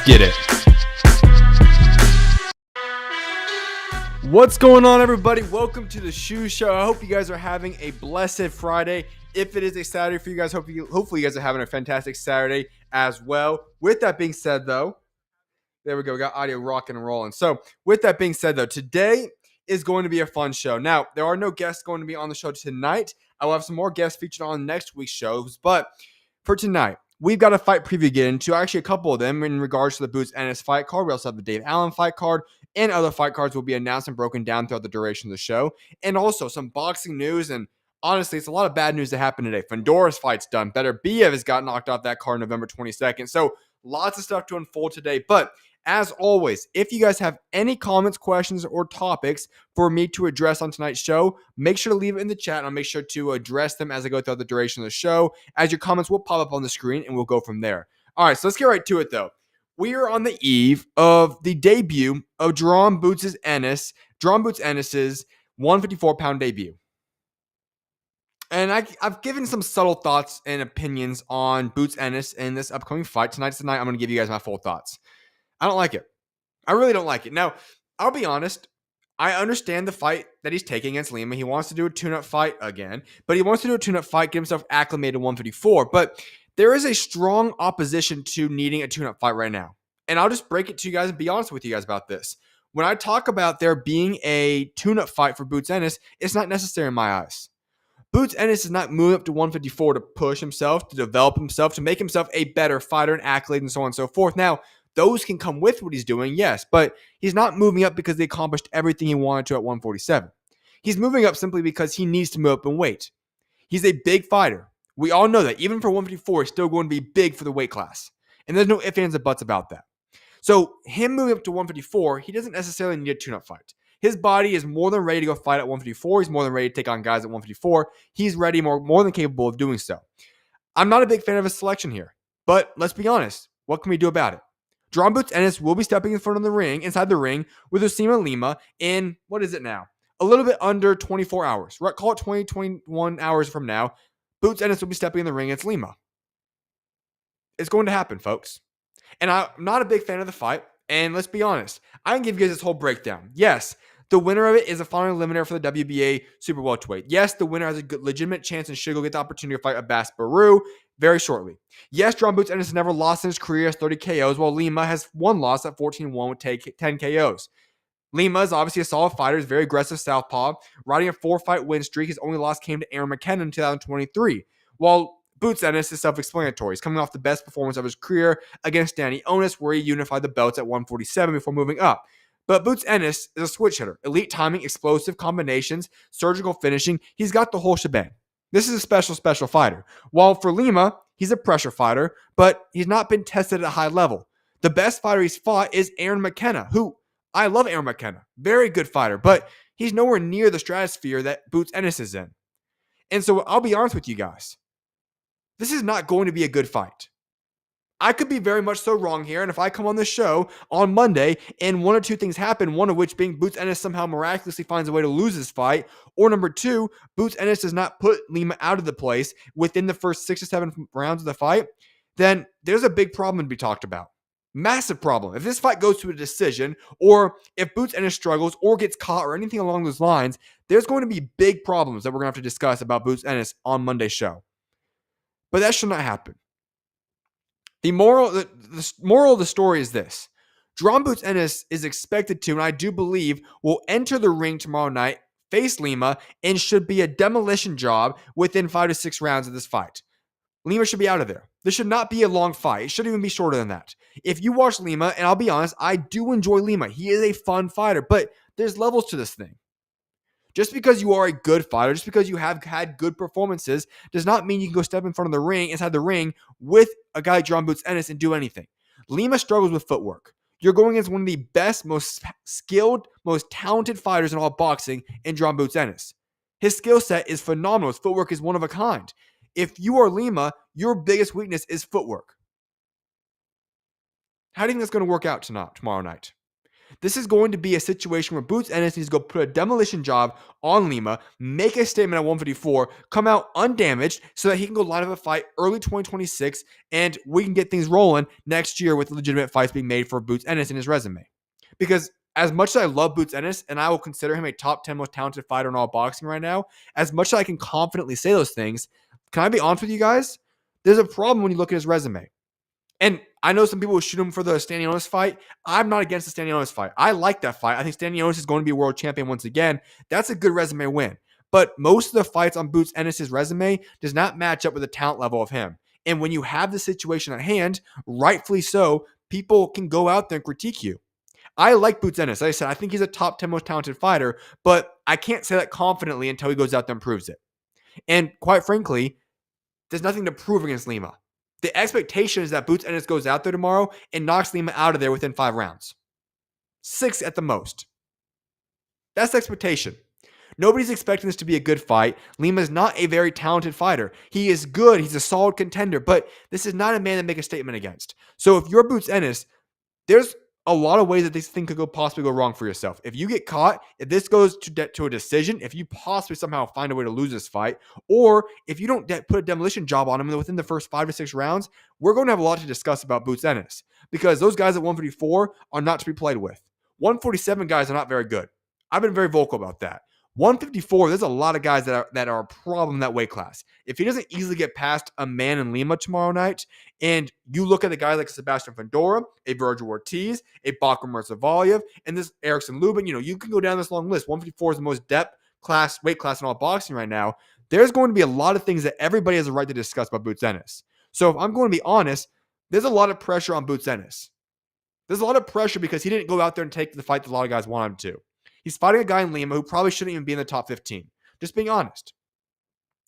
get it. What's going on, everybody? Welcome to the SchuZ Show. I hope you guys are having a blessed Friday. If it is a Saturday for you guys, hopefully you guys are having a fantastic Saturday as well. With that being said, though, there we go. We got audio rocking and rolling. So with that being said, though, today is going to be a fun show. Now, there are no guests going to be on the show tonight. I will have some more guests featured on next week's shows. But for tonight, we've got a fight preview to get into. Actually, a couple of them in regards to the Boots Ennis fight card. We also have the Dave Allen fight card. And other fight cards will be announced and broken down throughout the duration of the show. And also some boxing news. And honestly, it's a lot of bad news that happened today. Fundora's fight's done. Beterbiev has got knocked off that card November 22nd. So lots of stuff to unfold today. But as always, if you guys have any comments, questions, or topics for me to address on tonight's show, make sure to leave it in the chat, and I'll make sure to address them as I go throughout the duration of the show, as your comments will pop up on the screen, and we'll go from there. All right, so let's get right to it, though. We are on the eve of the debut of Jaron Boots Ennis's 154-pound debut. And I've given some subtle thoughts and opinions on Boots Ennis in this upcoming fight. Tonight, I'm going to give you guys my full thoughts. I don't like it. I really don't like it. Now, I'll be honest. I understand the fight that he's taking against Lima. He wants to do a tune-up fight again, but he wants to do a tune-up fight, get himself acclimated to 154. But there is a strong opposition to needing a tune-up fight right now. And I'll just break it to you guys and be honest with you guys about this. When I talk about there being a tune-up fight for Boots Ennis, it's not necessary in my eyes. Boots Ennis is not moving up to 154 to push himself, to develop himself, to make himself a better fighter and accolade and so on and so forth. Now, those can come with what he's doing, yes, but he's not moving up because he accomplished everything he wanted to at 147. He's moving up simply because he needs to move up in weight. He's a big fighter. We all know that. Even for 154, he's still going to be big for the weight class. And there's no ifs, ands, or buts about that. So him moving up to 154, he doesn't necessarily need a tune-up fight. His body is more than ready to go fight at 154. He's more than ready to take on guys at 154. He's ready, more than capable of doing so. I'm not a big fan of his selection here, but let's be honest. What can we do about it? Jaron Boots Ennis will be stepping inside the ring, with Uisma Lima in, what is it now? A little bit under 24 hours. Right? Call it 20, 21 hours from now. Boots Ennis will be stepping in the ring against Lima. It's going to happen, folks. And I'm not a big fan of the fight. And let's be honest. I can give you guys this whole breakdown. Yes, the winner of it is a final eliminator for the WBA Super Welterweight. Yes, the winner has a good, legitimate chance and should go get the opportunity to fight Abbas Baru very shortly. Yes, Jaron Boots Ennis has never lost in his career, has 30 KOs, while Lima has one loss at 14-1 with 10 KOs. Lima is obviously a solid fighter, is very aggressive southpaw, riding a 4-fight win streak. His only loss came to Aaron McKenna in 2023, while Boots Ennis is self-explanatory. He's coming off the best performance of his career against Danny Onus, where he unified the belts at 147 before moving up. But Boots Ennis is a switch hitter. Elite timing, explosive combinations, surgical finishing. He's got the whole shebang. This is a special fighter. While for Lima, he's a pressure fighter, but he's not been tested at a high level. The best fighter he's fought is Aaron McKenna, who I love Aaron McKenna. Very good fighter, but he's nowhere near the stratosphere that Boots Ennis is in. And so I'll be honest with you guys. This is not going to be a good fight. I could be very much so wrong here, and if I come on this show on Monday and one or two things happen, one of which being Boots Ennis somehow miraculously finds a way to lose this fight, or number two, Boots Ennis does not put Lima out of the place within the first 6 to 7 rounds of the fight, then there's a big problem to be talked about. Massive problem. If this fight goes to a decision, or if Boots Ennis struggles or gets caught or anything along those lines, there's going to be big problems that we're going to have to discuss about Boots Ennis on Monday's show. But that should not happen. The moral of the story is this. Jaron Boots Ennis is expected to, and I do believe, will enter the ring tomorrow night, face Lima, and should be a demolition job within 5 to 6 rounds of this fight. Lima should be out of there. This should not be a long fight. It should even be shorter than that. If you watch Lima, and I'll be honest, I do enjoy Lima. He is a fun fighter, but there's levels to this thing. Just because you are a good fighter, just because you have had good performances, does not mean you can go step in front of the ring, inside the ring, with a guy like Jaron Boots Ennis and do anything. Lima struggles with footwork. You're going against one of the best, most skilled, most talented fighters in all boxing in Jaron Boots Ennis. His skill set is phenomenal. His footwork is one of a kind. If you are Lima, your biggest weakness is footwork. How do you think that's going to work out tomorrow night? This is going to be a situation where Boots Ennis needs to go put a demolition job on Lima, make a statement at 154, come out undamaged so that he can go line up a fight early 2026, and we can get things rolling next year with legitimate fights being made for Boots Ennis in his resume. Because as much as I love Boots Ennis, and I will consider him a top 10 most talented fighter in all boxing right now, as much as I can confidently say those things, can I be honest with you guys? There's a problem when you look at his resume. And I know some people will shoot him for the Stanionis fight. I'm not against the Stanionis fight. I like that fight. I think Stanionis is going to be a world champion once again. That's a good resume win. But most of the fights on Boots Ennis' resume does not match up with the talent level of him. And when you have the situation at hand, rightfully so, people can go out there and critique you. I like Boots Ennis. Like I said, I think he's a top 10 most talented fighter, but I can't say that confidently until he goes out there and proves it. And quite frankly, there's nothing to prove against Lima. The expectation is that Boots Ennis goes out there tomorrow and knocks Lima out of there within 5 rounds. 6 at the most. That's the expectation. Nobody's expecting this to be a good fight. Lima is not a very talented fighter. He is good. He's a solid contender, but this is not a man to make a statement against. So if you're Boots Ennis, there's a lot of ways that this thing could possibly go wrong for yourself. If you get caught, if this goes to a decision, if you possibly somehow find a way to lose this fight, or if you don't put a demolition job on him within the first 5 to 6 rounds, we're going to have a lot to discuss about Boots Ennis, because those guys at 154 are not to be played with. 147 guys are not very good. I've been very vocal about that. 154, there's a lot of guys that are a problem in that weight class. If he doesn't easily get past a man in Lima tomorrow night, and you look at the guys like Sebastian Fundora, a Virgil Ortiz, a Bakur Mirzavaliev, and this Erickson Lubin, you can go down this long list. 154 is the most depth class, weight class in all boxing right now. There's going to be a lot of things that everybody has a right to discuss about Boots Ennis. So if I'm going to be honest, there's a lot of pressure on Boots Ennis. There's a lot of pressure because he didn't go out there and take the fight that a lot of guys want him to. He's fighting a guy in Lima who probably shouldn't even be in the top 15. Just being honest.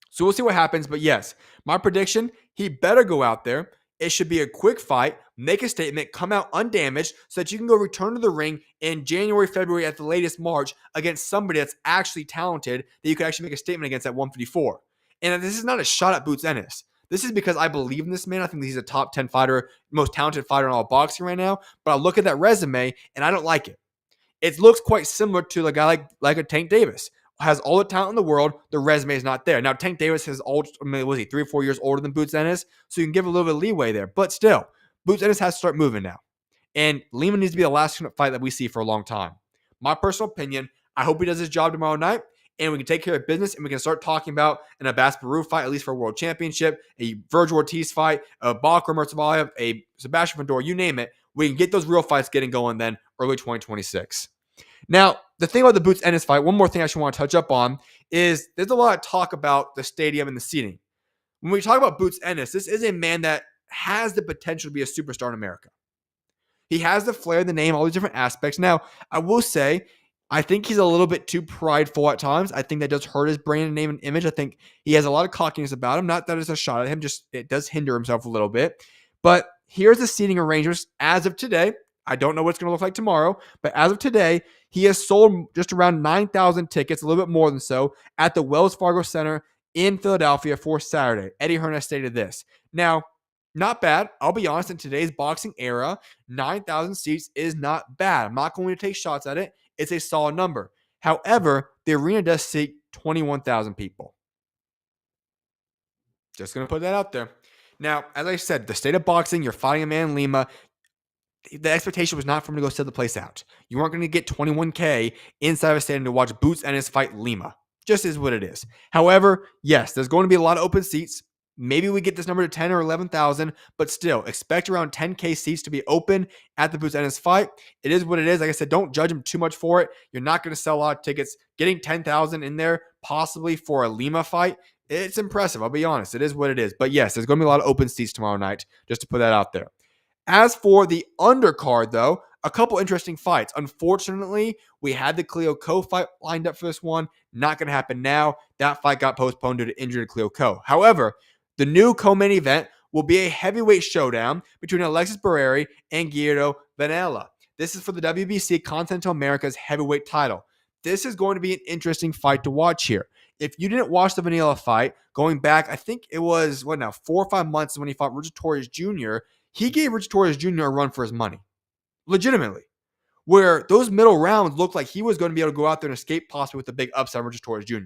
So we'll see what happens. But yes, my prediction, he better go out there. It should be a quick fight, make a statement, come out undamaged so that you can go return to the ring in January, February, at the latest March against somebody that's actually talented that you could actually make a statement against at 154. And this is not a shot at Boots Ennis. This is because I believe in this man. I think he's a top 10 fighter, most talented fighter in all boxing right now. But I look at that resume and I don't like it. It looks quite similar to a guy like a Tank Davis. Has all the talent in the world. The resume is not there. Now, Tank Davis is old. Was he 3 or 4 years older than Boots Ennis? So you can give a little bit of leeway there. But still, Boots Ennis has to start moving now. And Lima needs to be the last fight that we see for a long time. My personal opinion, I hope he does his job tomorrow night and we can take care of business and we can start talking about an Abbas Baru fight, at least for a world championship, a Virgil Ortiz fight, a Bakur Mirzavaliev, a Sebastian Fundora, you name it. We can get those real fights getting going then early 2026. Now, the thing about the Boots Ennis fight, one more thing I actually want to touch up on is there's a lot of talk about the stadium and the seating. When we talk about Boots Ennis, this is a man that has the potential to be a superstar in America. He has the flair, the name, all these different aspects. Now, I will say, I think he's a little bit too prideful at times. I think that does hurt his brand name and image. I think he has a lot of cockiness about him. Not that it's a shot at him, just it does hinder himself a little bit. But here's the seating arrangements as of today. I don't know what it's going to look like tomorrow, but as of today, he has sold just around 9,000 tickets, a little bit more than so, at the Wells Fargo Center in Philadelphia for Saturday. Eddie Hearn has stated this. Now, not bad. I'll be honest, in today's boxing era, 9,000 seats is not bad. I'm not going to take shots at it. It's a solid number. However, the arena does seat 21,000 people. Just going to put that out there. Now, as I said, the state of boxing, you're fighting a man in Lima. The expectation was not for him to go sell the place out. You weren't going to get 21K inside of a stadium to watch Boots Ennis fight Lima. Just is what it is. However, yes, there's going to be a lot of open seats. Maybe we get this number to 10 or 11,000, but still, expect around 10K seats to be open at the Boots Ennis fight. It is what it is. Like I said, don't judge him too much for it. You're not going to sell a lot of tickets. Getting 10,000 in there, possibly for a Lima fight, it's impressive. I'll be honest. It is what it is. But yes, there's going to be a lot of open seats tomorrow night, just to put that out there. As for the undercard, though, a couple interesting fights. Unfortunately, we had the Cleo Co fight lined up for this one. Not going to happen now. That fight got postponed due to injury to Cleo Co. However, the new co-main event will be a heavyweight showdown between Alexis Barriere and Guido Vianello. This is for the WBC Continental America's heavyweight title. This is going to be an interesting fight to watch here. If you didn't watch the Vianello fight, going back, I think it was, 4 or 5 months when he fought Richard Torres Jr., he gave Richard Torres Jr. a run for his money. Legitimately. where those middle rounds looked like he was going to be able to go out there and escape possibly with a big upside versus Torres Jr.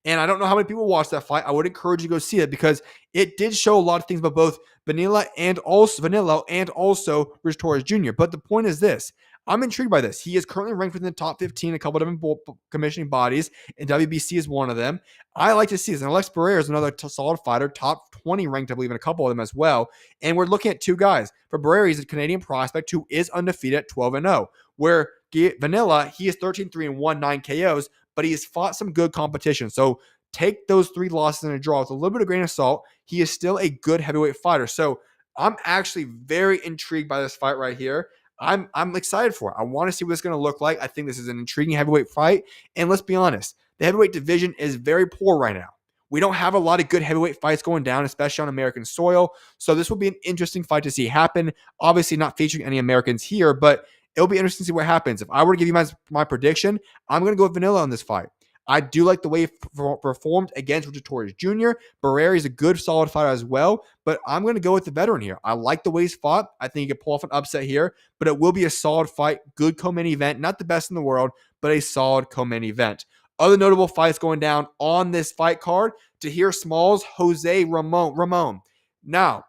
And I don't know how many people watched that fight. I would encourage you to go see it because it did show a lot of things about both Vanilla and also Rich Torres Jr. But the point is this. I'm intrigued by this. He is currently ranked within the top 15 in a couple of different commissioning bodies, and WBC is one of them. I like to see this. And Alex Barriere is another solid fighter, top 20 ranked, I believe, in a couple of them as well. And we're looking at two guys. For Barriere, he's a Canadian prospect who is undefeated at 12-0, where Vanilla, he is 13-3-1, 9 KOs, but he has fought some good competition. So take those 3 losses in a draw with a little bit of grain of salt. He is still a good heavyweight fighter. So I'm actually very intrigued by this fight right here. I'm excited for it. I want to see what it's going to look like. I think this is an intriguing heavyweight fight. And let's be honest, the heavyweight division is very poor right now. We don't have a lot of good heavyweight fights going down, especially on American soil. So this will be an interesting fight to see happen. Obviously not featuring any Americans here, but it'll be interesting to see what happens. If I were to give you my prediction, I'm going to go with Vanilla on this fight. I do like the way he performed against Richard Torres Jr. Barriere is a good, solid fighter as well, but I'm going to go with the veteran here. I like the way he's fought. I think he could pull off an upset here, but it will be a solid fight, good co-main event. Not the best in the world, but a solid co-main event. Other notable fights going down on this fight card, Tahir Smalls, Jose Roman. Now,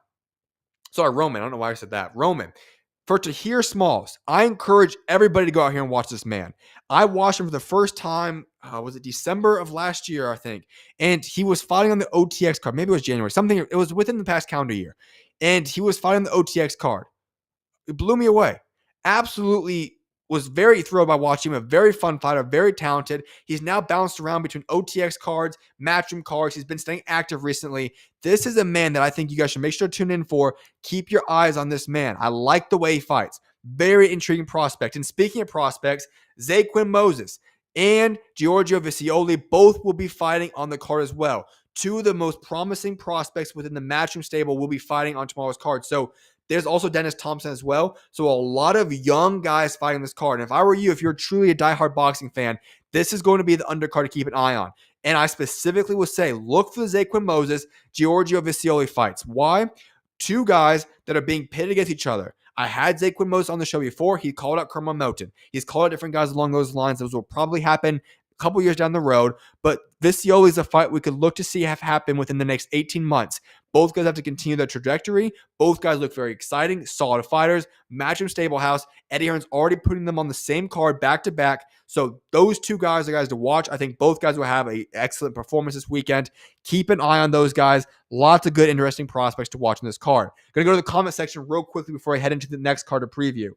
sorry, Roman. I don't know why I said that. Roman. For Tahir Smalls, I encourage everybody to go out here and watch this man. I watched him for the first time, was it December of last year, I think? And he was fighting on the OTX card. Maybe it was January. Something, it was within the past calendar year. And he was fighting the OTX card. It blew me away. Absolutely was very thrilled by watching him. A very fun fighter, very talented. He's now bounced around between OTX cards, Matchroom cards. He's been staying active recently. This is a man that I think you guys should make sure to tune in for. Keep your eyes on this man. I like the way he fights. Very intriguing prospect. And speaking of prospects, Zaquin Moses and Giorgio Visioli both will be fighting on the card as well. Two of the most promising prospects within the Matchroom stable will be fighting on tomorrow's card. So there's also Dennis Thompson as well. So a lot of young guys fighting this card. And if I were you, if you're truly a diehard boxing fan, this is going to be the undercard to keep an eye on. And I specifically would say, look for the Zaquin Moses, Giorgio Visioli fights. Why? Two guys that are being pitted against each other. I had Zaquin Moses on the show before. He called out Kermon Moten. He's called out different guys along those lines. Those will probably happen a couple years down the road. But Visioli is a fight we could look to see have happen within the next 18 months. Both guys have to continue their trajectory. Both guys look very exciting, solid fighters. Matchroom stable house. Eddie Hearn's already putting them on the same card back to back. So those two guys are guys to watch. I think both guys will have an excellent performance this weekend. Keep an eye on those guys. Lots of good, interesting prospects to watch in this card. Going to go to the comment section real quickly before I head into the next card to preview.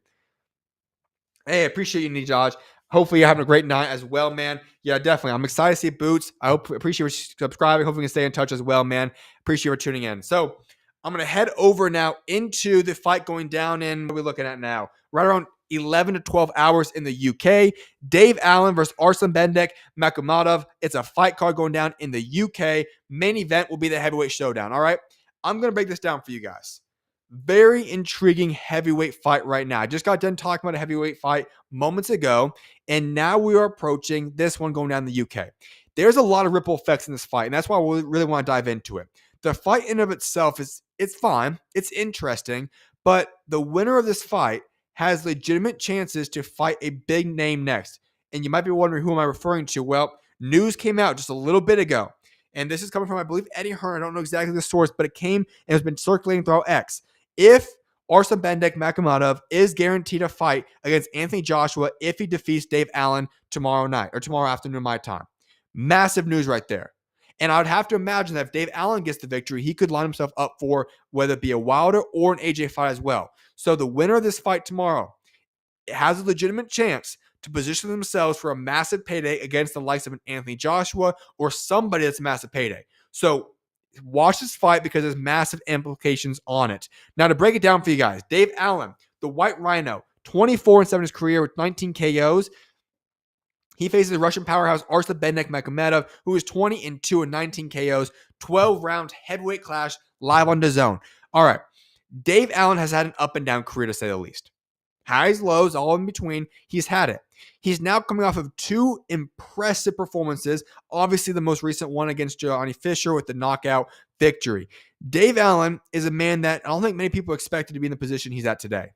Hey, I appreciate you, Nijaj. Hopefully you're having a great night as well, man. Yeah, definitely. I'm excited to see Boots. Appreciate you subscribing. Hopefully we can stay in touch as well, man. Appreciate you tuning in. So I'm going to head over now into the fight going down in, what are we looking at now? Right around 11 to 12 hours in the UK. Dave Allen versus Allen-Makhmudov. It's a fight card going down in the UK. Main event will be the heavyweight showdown, all right? I'm going to break this down for you guys. Very intriguing heavyweight fight right now. I just got done talking about a heavyweight fight moments ago, and now we are approaching this one going down in the UK. There's a lot of ripple effects in this fight, and that's why we really want to dive into it. The fight in and of itself it's fine, it's interesting, but the winner of this fight has legitimate chances to fight a big name next. And you might be wondering, who am I referring to? Well, news came out just a little bit ago, and this is coming from, I believe, Eddie Hearn. I don't know exactly the source, but it came and has been circulating throughout X. If Allen-Makhmudov is guaranteed a fight against Anthony Joshua if he defeats Dave Allen tomorrow night or tomorrow afternoon my time. Massive news right there. And I would have to imagine that if Dave Allen gets the victory, he could line himself up for whether it be a Wilder or an AJ fight as well. So the winner of this fight tomorrow has a legitimate chance to position themselves for a massive payday against the likes of an Anthony Joshua or somebody that's a massive payday. So watch this fight because there's massive implications on it. Now, to break it down for you guys, Dave Allen, the White Rhino, 24-7 in his career with 19 KOs. He faces the Russian powerhouse Alexis, who is 20-2 and 19 KOs, 12-round heavyweight clash live on DAZN. All right, Dave Allen has had an up and down career to say the least. Highs, lows, all in between. He's had it. He's now coming off of two impressive performances. Obviously, the most recent one against Johnny Fisher with the knockout victory. Dave Allen is a man that I don't think many people expected to be in the position he's at today.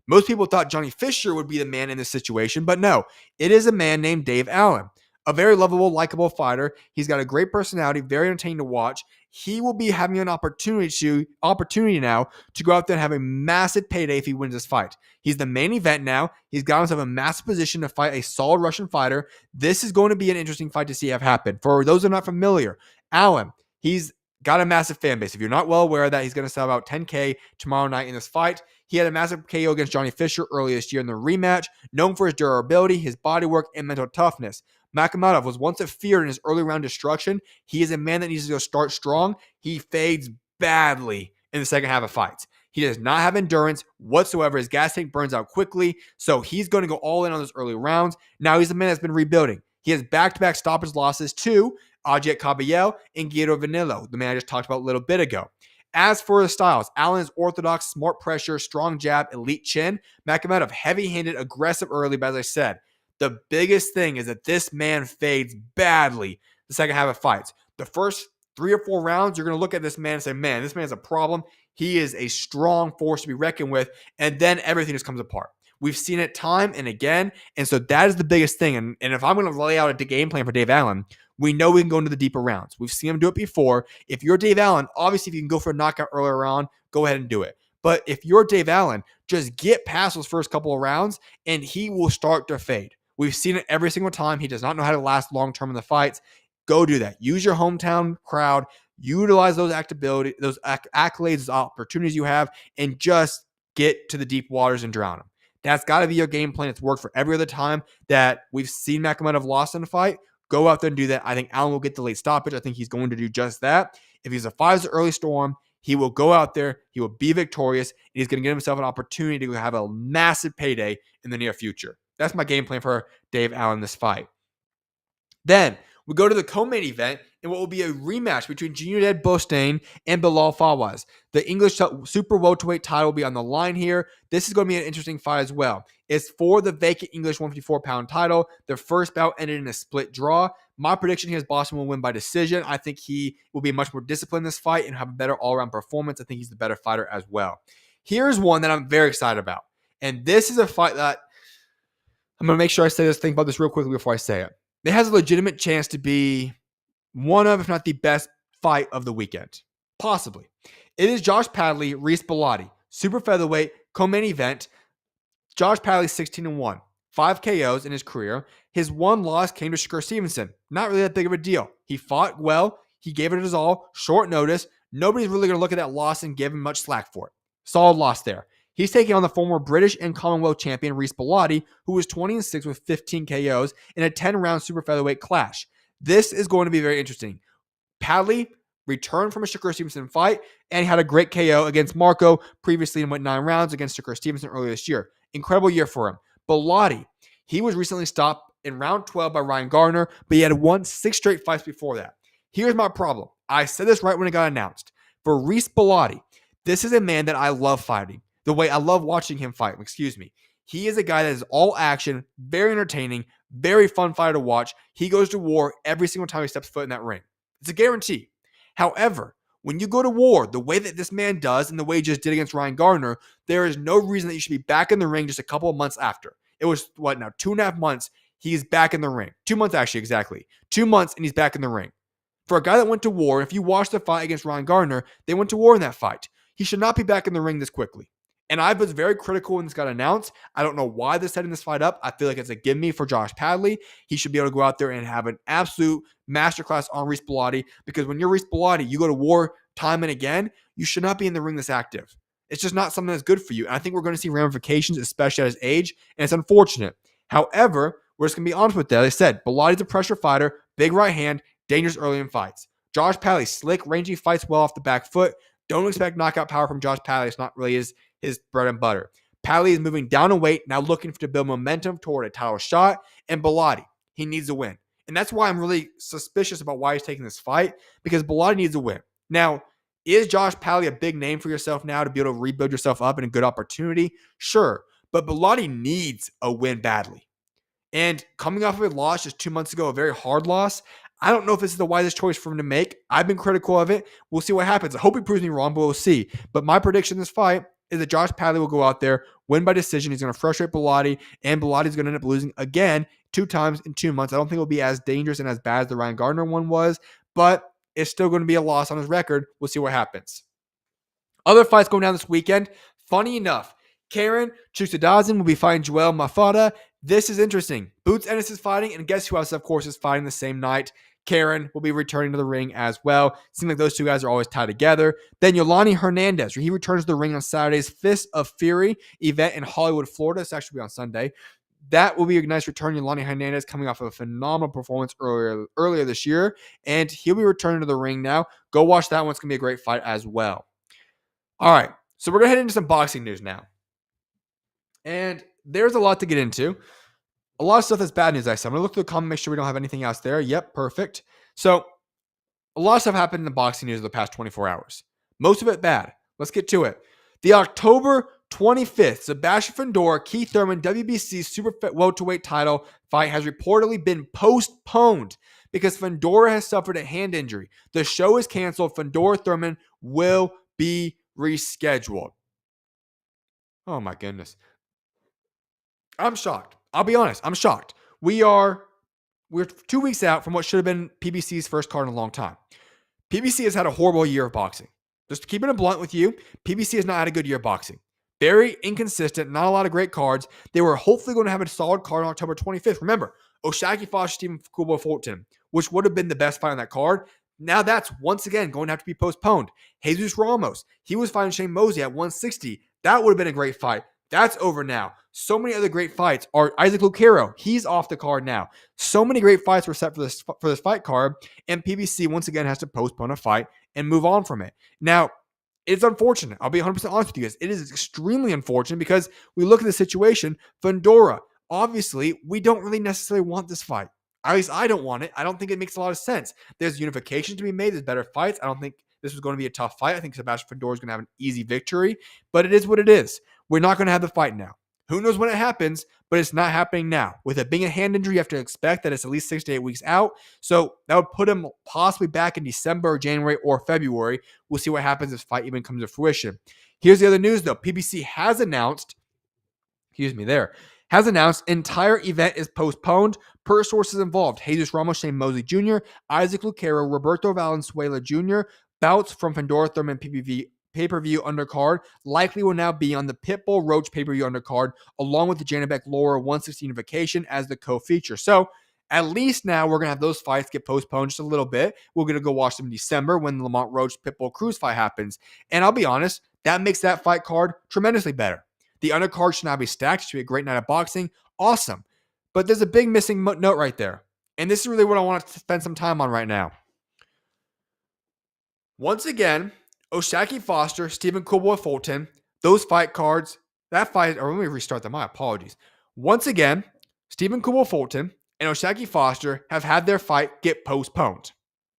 Most people thought Johnny Fisher would be the man in this situation, but no, it is a man named Dave Allen, a very lovable, likable fighter. He's got a great personality, very entertaining to watch. He will be having an opportunity now to go out there and have a massive payday if he wins this fight. He's the main event now. He's got himself a massive position to fight a solid Russian fighter. This is going to be an interesting fight to see have happen. For those who are not familiar, Allen, he's got a massive fan base. If you're not well aware of that, he's going to sell about 10K tomorrow night in this fight. He had a massive KO against Johnny Fisher earlier this year in the rematch, known for his durability, his body work, and mental toughness. Makhmudov was once a fear in his early round destruction. He is a man that needs to go start strong. He fades badly in the second half of fights. He does not have endurance whatsoever. His gas tank burns out quickly, so he's going to go all in on those early rounds. Now he's a man that's been rebuilding. He has back-to-back stoppage losses to Ajet Caballel and Guido Vianello, the man I just talked about a little bit ago. As for the styles, Allen is orthodox, smart pressure, strong jab, elite chin. Makhmudov heavy-handed, aggressive early, but as I said, the biggest thing is that this man fades badly the second half of fights. The first 3 or 4 rounds, you're going to look at this man and say, man, this man's a problem. He is a strong force to be reckoned with, and then everything just comes apart. We've seen it time and again, and so that is the biggest thing. And if I'm going to lay out a game plan for Dave Allen, we know we can go into the deeper rounds. We've seen him do it before. If you're Dave Allen, obviously if you can go for a knockout earlier round, go ahead and do it. But if you're Dave Allen, just get past those first couple of rounds, and he will start to fade. We've seen it every single time. He does not know how to last long-term in the fights. Go do that. Use your hometown crowd. Utilize those accolades, those opportunities you have, and just get to the deep waters and drown them. That's got to be your game plan. It's worked for every other time that we've seen Makhmudov lost in a fight. Go out there and do that. I think Allen will get the late stoppage. I think he's going to do just that. If he's a 5 early storm, he will go out there. He will be victorious. And he's going to get himself an opportunity to have a massive payday in the near future. That's my game plan for Dave Allen in this fight. Then we go to the co-main event in what will be a rematch between Junaid Bostan and Bilal Fawaz. The English super welterweight title will be on the line here. This is going to be an interesting fight as well. It's for the vacant English 154-pound title. The first bout ended in a split draw. My prediction here is Bostan will win by decision. I think he will be much more disciplined in this fight and have a better all-around performance. I think he's the better fighter as well. Here's one that I'm very excited about. And this is a fight that I'm going to make sure I say this. Think about this real quickly before I say it. It has a legitimate chance to be one of, if not the best fight of the weekend. Possibly. It is Josh Padley, Reece Bellotti. Super featherweight, co-main event. Josh Padley 16-1. 5 KOs in his career. His one loss came to Schumaker Stevenson. Not really that big of a deal. He fought well. He gave it his all. Short notice. Nobody's really going to look at that loss and give him much slack for it. Solid loss there. He's taking on the former British and Commonwealth champion Reece Bellotti, who was 20-6 with 15 KOs in a 10-round super featherweight clash. This is going to be very interesting. Padley returned from a Schumaker Stevenson fight, and he had a great KO against Marco previously and went 9 rounds against Schumaker Stevenson earlier this year. Incredible year for him. Bellotti, he was recently stopped in round 12 by Ryan Gardner, but he had won 6 straight fights before that. Here's my problem. I said this right when it got announced. For Reece Bellotti, this is a man that I love fighting. The way I love watching him fight, He is a guy that is all action, very entertaining, very fun fighter to watch. He goes to war every single time he steps foot in that ring. It's a guarantee. However, when you go to war, the way that this man does and the way he just did against Ryan Gardner, there is no reason that you should be back in the ring just a couple of months after. It was, 2.5 months, he's back in the ring. 2 months, actually, exactly. 2 months, and he's back in the ring. For a guy that went to war, if you watch the fight against Ryan Gardner, they went to war in that fight. He should not be back in the ring this quickly. And I was very critical when this got announced. I don't know why they're setting this fight up. I feel like it's a gimme for Josh Padley. He should be able to go out there and have an absolute masterclass on Reece Bellotti, because when you're Reece Bellotti, you go to war time and again, you should not be in the ring this active. It's just not something that's good for you. And I think we're going to see ramifications, especially at his age, and it's unfortunate. However, we're just going to be honest with that. As I said, Bellotti's a pressure fighter, big right hand, dangerous early in fights. Josh Padley, slick, rangy, fights well off the back foot. Don't expect knockout power from Josh Padley. It's not really his bread and butter. Padley is moving down in weight, now looking to build momentum toward a title shot. And Bellotti, he needs a win. And that's why I'm really suspicious about why he's taking this fight, because Bellotti needs a win. Now, is Josh Padley a big name for yourself now to be able to rebuild yourself up in a good opportunity? Sure. But Bellotti needs a win badly. And coming off of a loss just 2 months ago, a very hard loss, I don't know if this is the wisest choice for him to make. I've been critical of it. We'll see what happens. I hope he proves me wrong, but we'll see. But my prediction in this fight is that Josh Padley will go out there, win by decision. He's going to frustrate Bellotti, and Bellotti's going to end up losing again 2 times in 2 months. I don't think it'll be as dangerous and as bad as the Ryan Gardner one was, but it's still going to be a loss on his record. We'll see what happens. Other fights going down this weekend. Funny enough, Karen Chukwudazin will be fighting Joel Mafada. This is interesting. Boots Ennis is fighting, and guess who else, of course, is fighting the same night? Karen will be returning to the ring as well. Seems like those two guys are always tied together. Then Yolani Hernandez, he returns to the ring on Saturday's Fist of Fury event in Hollywood, Florida. It's actually on Sunday. That will be a nice return. Yolani Hernandez coming off of a phenomenal performance earlier this year, and he'll be returning to the ring now. Go watch that one. It's going to be a great fight as well. All right, so we're going to head into some boxing news now. And there's a lot to get into. A lot of stuff that's bad news, I said. I'm going to look through the comment, make sure we don't have anything else there. Yep, perfect. So, a lot of stuff happened in the boxing news in the past 24 hours. Most of it bad. Let's get to it. The October 25th, Sebastian Fundora, Keith Thurman, WBC super welterweight title fight has reportedly been postponed because Fundora has suffered a hand injury. The show is canceled. Fundora-Thurman will be rescheduled. Oh my goodness. I'm shocked. I'll be honest. I'm shocked. We're 2 weeks out from what should have been PBC's first card in a long time. PBC has had a horrible year of boxing. Just keeping it blunt with you, PBC has not had a good year of boxing. Very inconsistent, not a lot of great cards. They were hopefully going to have a solid card on October 25th. Remember, O'Shaquie Foster, Stephen Fulton, which would have been the best fight on that card. Now that's once again going to have to be postponed. Jesus Ramos, he was fighting Shane Mosley at 160. That would have been a great fight. That's over now. So many other great fights are Isaac Lucero. He's off the card now. So many great fights were set for this fight card, and PBC once again has to postpone a fight and move on from it. Now, it's unfortunate. I'll be 100% honest with you guys. It is extremely unfortunate because we look at the situation. Fundora, obviously, we don't really necessarily want this fight. At least I don't want it. I don't think it makes a lot of sense. There's unification to be made. There's better fights. I don't think this was going to be a tough fight. I think Sebastian Fundora is going to have an easy victory, but it is what it is. We're not going to have the fight now. Who knows when it happens, but it's not happening now. With it being a hand injury, you have to expect that it's at least 6 to 8 weeks out. So that would put him possibly back in December or January or February. We'll see what happens if this fight even comes to fruition. Here's the other news, though. PBC has announced, entire event is postponed per sources involved. Jesus Ramos, Shane Mosley Jr., Isaac Lucero, Roberto Valenzuela Jr., bouts from Fundora-Thurman pay-per-view undercard likely will now be on the Pitbull Roach pay-per-view undercard, along with the Janabek Laura 116 unification as the co-feature. So at least now we're going to have those fights get postponed just a little bit. We're going to go watch them in December when the Lamont Roach Pitbull Cruz fight happens. And I'll be honest, that makes that fight card tremendously better. The undercard should now be stacked. It should be a great night of boxing. Awesome. But there's a big missing note right there. And this is really what I want to spend some time on right now. Once again, O'Shaquie Foster, Stephen Fulton, those fight cards, let me restart them. My apologies. Once again, Stephen Fulton and O'Shaquie Foster have had their fight get postponed,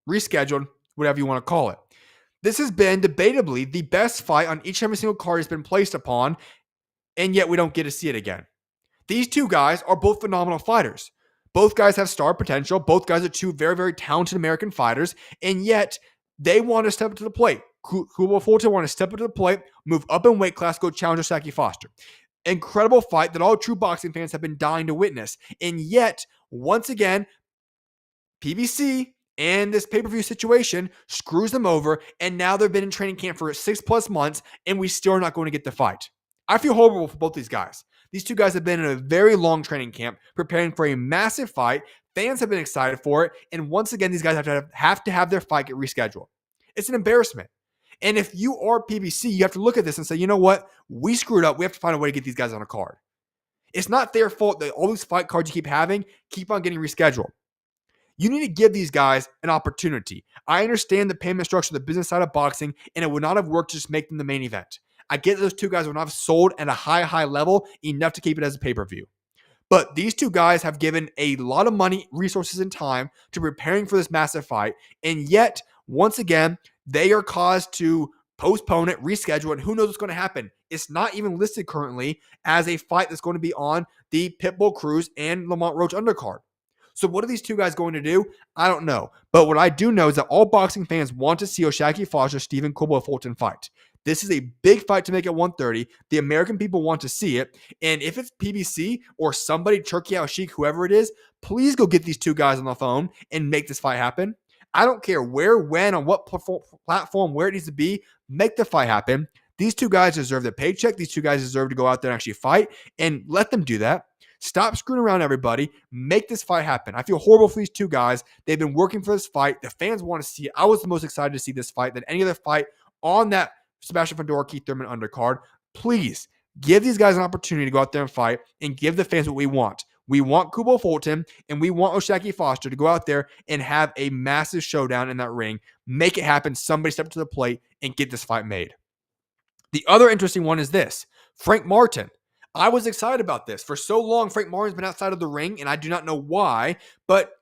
rescheduled, whatever you want to call it. This has been debatably the best fight on each and every single card has been placed upon, and yet we don't get to see it again. These two guys are both phenomenal fighters. Both guys have star potential. Both guys are two very, very talented American fighters, and yet they want to step up to the plate. Fulton want to step up to the plate, move up in weight class, go challenge O'Shaquie Foster. Incredible fight that all true boxing fans have been dying to witness. And yet, once again, PBC and this pay-per-view situation screws them over, and now they've been in training camp for 6+ months, and we still are not going to get the fight. I feel horrible for both these guys. These two guys have been in a very long training camp, preparing for a massive fight. Fans have been excited for it, and once again, these guys have to have their fight get rescheduled. It's an embarrassment. And if you are PBC, you have to look at this and say, you know what? We screwed up. We have to find a way to get these guys on a card. It's not their fault that all these fight cards you keep having keep on getting rescheduled. You need to give these guys an opportunity. I understand the payment structure, the business side of boxing, and it would not have worked to just make them the main event. I get those two guys would not have sold at a high level enough to keep it as a pay-per-view. But these two guys have given a lot of money, resources, and time to preparing for this massive fight. And yet, once again, they are caused to postpone it, reschedule it, and who knows what's going to happen. It's not even listed currently as a fight that's going to be on the Pitbull Cruz and Lamont Roach undercard. So what are these two guys going to do? I don't know. But what I do know is that all boxing fans want to see O'Shaquie Foster, Stephen Fulton fight. This is a big fight to make at 130. The American people want to see it. And if it's PBC or somebody, Turki Al-Sheikh, whoever it is, please go get these two guys on the phone and make this fight happen. I don't care where, when, on what platform, where it needs to be. Make the fight happen. These two guys deserve their paycheck. These two guys deserve to go out there and actually fight, and let them do that. Stop screwing around everybody. Make this fight happen. I feel horrible for these two guys. They've been working for this fight. The fans want to see it. I was the most excited to see this fight than any other fight on that Sebastian Fundora Keith Thurman undercard. Please give these guys an opportunity to go out there and fight and give the fans what we want. We want Kubo Fulton and we want O'Shaquie Foster to go out there and have a massive showdown in that ring. Make it happen. Somebody step to the plate and get this fight made. The other interesting one is this. Frank Martin. I was excited about this. For so long, Frank Martin's been outside of the ring, and I do not know why. But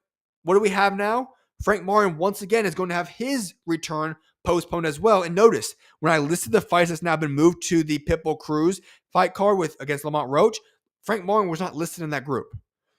what do we have now? Frank Martin, once again, is going to have his return postponed as well. And notice, when I listed the fights that's now been moved to the Pitbull Cruz fight card against Lamont Roach, Frank Martin was not listed in that group.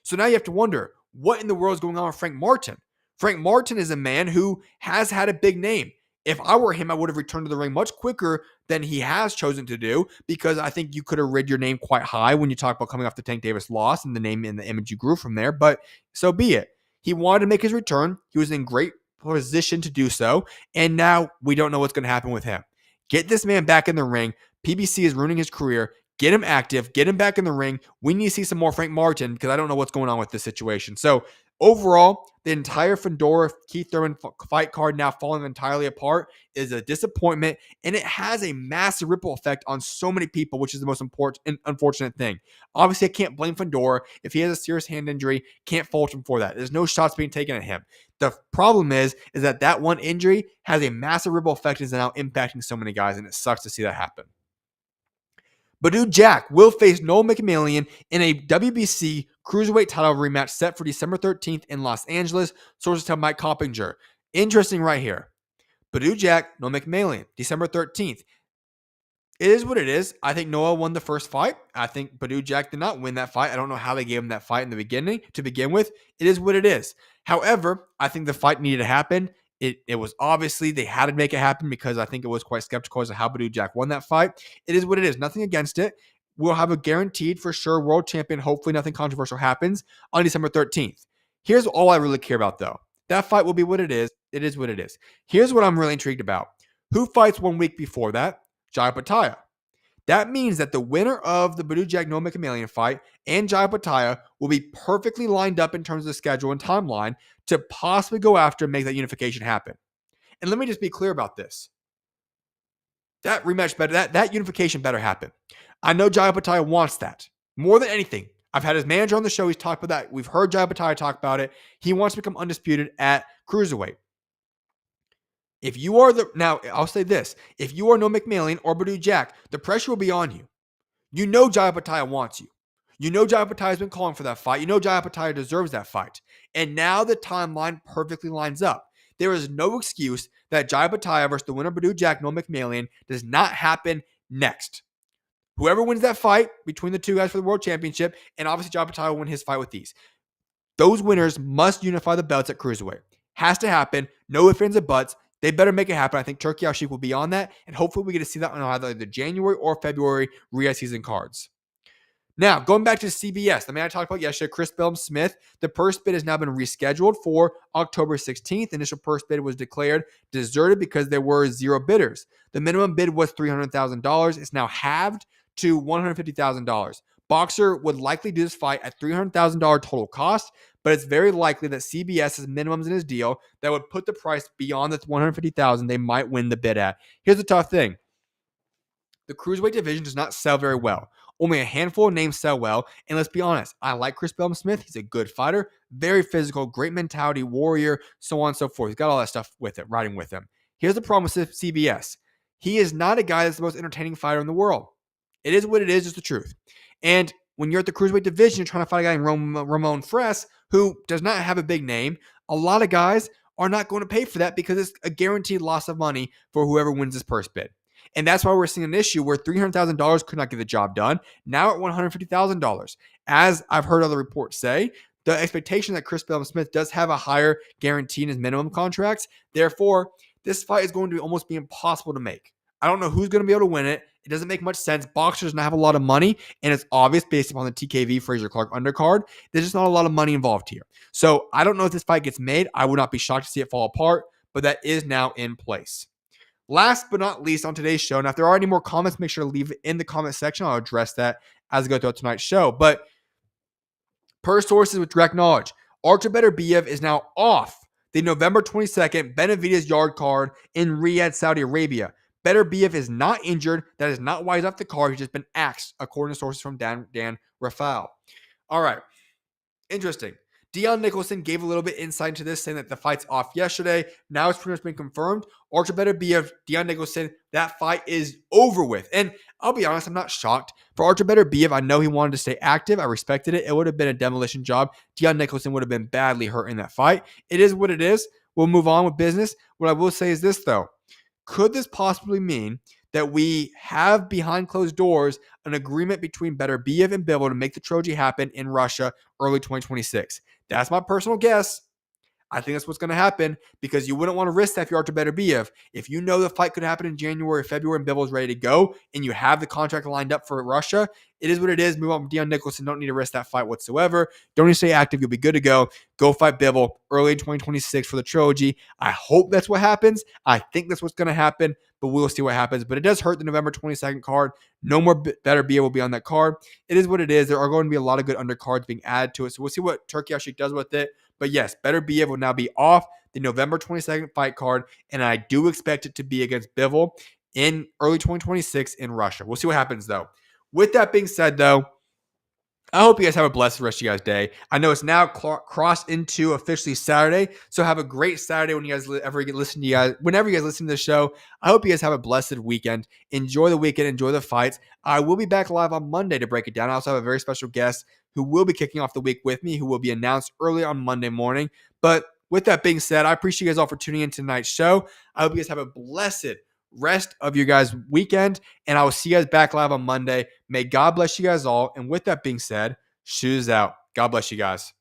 So now you have to wonder, what in the world is going on with Frank Martin? Frank Martin is a man who has had a big name. If I were him, I would have returned to the ring much quicker than he has chosen to do, because I think you could have rid your name quite high when you talk about coming off the Tank Davis loss and the name and the image you grew from there, but so be it. He wanted to make his return. He was in great position to do so, and now we don't know what's going to happen with him. Get this man back in the ring. PBC is ruining his career. Get him active. Get him back in the ring. We need to see some more Frank Martin because I don't know what's going on with this situation. So overall, the entire Fundora Keith Thurman fight card now falling entirely apart is a disappointment, and it has a massive ripple effect on so many people, which is the most important and unfortunate thing. Obviously, I can't blame Fundora. If he has a serious hand injury, can't fault him for that. There's no shots being taken at him. The problem is that one injury has a massive ripple effect and is now impacting so many guys, and it sucks to see that happen. Badou Jack will face Noel Mikaelian in a WBC Cruiserweight title rematch set for December 13th in Los Angeles, sources tell Mike Coppinger. Interesting right here. Badou Jack, Noel Mikaelian, December 13th. It is what it is. I think Noel won the first fight. I think Badou Jack did not win that fight. I don't know how they gave him that fight in the beginning to begin with. It is what it is. However, I think the fight needed to happen. It was obviously they had to make it happen because I think it was quite skeptical as to how Badou Jack won that fight. It is what it is. Nothing against it. We'll have a guaranteed for sure world champion. Hopefully nothing controversial happens on December 13th. Here's all I really care about though. That fight will be what it is. It is what it is. Here's what I'm really intrigued about. Who fights 1 week before that? Jai Pataya. That means that the winner of the Badou Jack Noel Mikaelian fight and Jai Pataya will be perfectly lined up in terms of the schedule and timeline to possibly go after and make that unification happen. And let me just be clear about this. That rematch better, that unification better happen. I know Jai Pataya wants that more than anything. I've had his manager on the show. He's talked about that. We've heard Jai Pataya talk about it. He wants to become undisputed at Cruiserweight. If you are now I'll say this, if you are Noel Mikaelian or Badou Jack, the pressure will be on you. You know Jai Pataya wants you. You know Jai Pataya has been calling for that fight. You know Jai Pataya deserves that fight. And now the timeline perfectly lines up. There is no excuse that Jai Pataya versus the winner Badou Jack, Noel Mikaelian, does not happen next. Whoever wins that fight between the two guys for the world championship, and obviously Jai Pataya will win his fight with these. Those winners must unify the belts at Cruiserweight. Has to happen. No ifs, ands, or buts. They better make it happen. I think Turki Al-Sheikh will be on that, and hopefully we get to see that on either the January or February Riyadh season cards. Now, going back to CBS, the man I talked about yesterday, Chris Bellum-Smith, the purse bid has now been rescheduled for October 16th. The initial purse bid was declared deserted because there were 0 bidders. The minimum bid was $300,000. It's now halved to $150,000. Boxer would likely do this fight at $300,000 total cost, but it's very likely that CBS has minimums in his deal that would put the price beyond the $150,000 they might win the bid at. Here's the tough thing. The Cruiserweight division does not sell very well. Only a handful of names sell well, and let's be honest, I like Chris Bellum-Smith. He's a good fighter, very physical, great mentality, warrior, so on and so forth. He's got all that stuff with it, riding with him. Here's the problem with CBS. He is not a guy that's the most entertaining fighter in the world. It is what it is, just the truth. And when you're at the Cruiserweight division, you're trying to fight a guy named Ramon Fress, who does not have a big name. A lot of guys are not going to pay for that because it's a guaranteed loss of money for whoever wins this purse bid. And that's why we're seeing an issue where $300,000 could not get the job done. Now at $150,000. As I've heard other reports say, the expectation that Chris Bellum-Smith does have a higher guarantee in his minimum contracts. Therefore, this fight is going to almost be impossible to make. I don't know who's going to be able to win it. It doesn't make much sense. Boxers does not have a lot of money, and it's obvious based upon the TKV Fraser Clark undercard. There's just not a lot of money involved here. So I don't know if this fight gets made. I would not be shocked to see it fall apart, but that is now in place. Last but not least on today's show, now if there are any more comments, make sure to leave it in the comment section. I'll address that as I go throughout tonight's show. But per sources with direct knowledge, Artur Beterbiev is now off the November 22nd Benavidez Yarde card in Riyadh, Saudi Arabia. Beterbiev is not injured. That is not why he's off the card. He's just been axed, according to sources from Dan Rafael. All right. Interesting. Dion Nicholson gave a little bit insight into this, saying that the fight's off yesterday. Now it's pretty much been confirmed. Artur Beterbiev, Dion Nicholson, that fight is over with. And I'll be honest, I'm not shocked. For Artur Beterbiev, I know he wanted to stay active. I respected it. It would have been a demolition job. Dion Nicholson would have been badly hurt in that fight. It is what it is. We'll move on with business. What I will say is this, though. Could this possibly mean that we have behind closed doors an agreement between Beterbiev and Bilal to make the trilogy happen in Russia early 2026? That's my personal guess. I think that's what's going to happen because you wouldn't want to risk that if you're Artur Beterbiev. If you know the fight could happen in January or February and Bilal is ready to go and you have the contract lined up for Russia, it is what it is. Move on with Dion Nicholson. Don't need to risk that fight whatsoever. Don't need to stay active. You'll be good to go. Go fight Bilal early in 2026 for the trilogy. I hope that's what happens. I think that's what's going to happen, but we'll see what happens. But it does hurt the November 22nd card. No more Beterbiev will be on that card. It is what it is. There are going to be a lot of good undercards being added to it. So we'll see what Turkey actually does with it. But yes, Beterbiev will now be off the November 22nd fight card, and I do expect it to be against Bivol in early 2026 in Russia. We'll see what happens, though. With that being said, though, I hope you guys have a blessed rest of you guys' day. I know it's now crossed into officially Saturday, so have a great Saturday when you guys whenever you guys listen to the show. I hope you guys have a blessed weekend. Enjoy the weekend. Enjoy the fights. I will be back live on Monday to break it down. I also have a very special guest who will be kicking off the week with me, who will be announced early on Monday morning. But with that being said, I appreciate you guys all for tuning in to tonight's show. I hope you guys have a blessed rest of your guys' weekend, and I will see you guys back live on Monday. May God bless you guys all. And with that being said, SchuZ out. God bless you guys.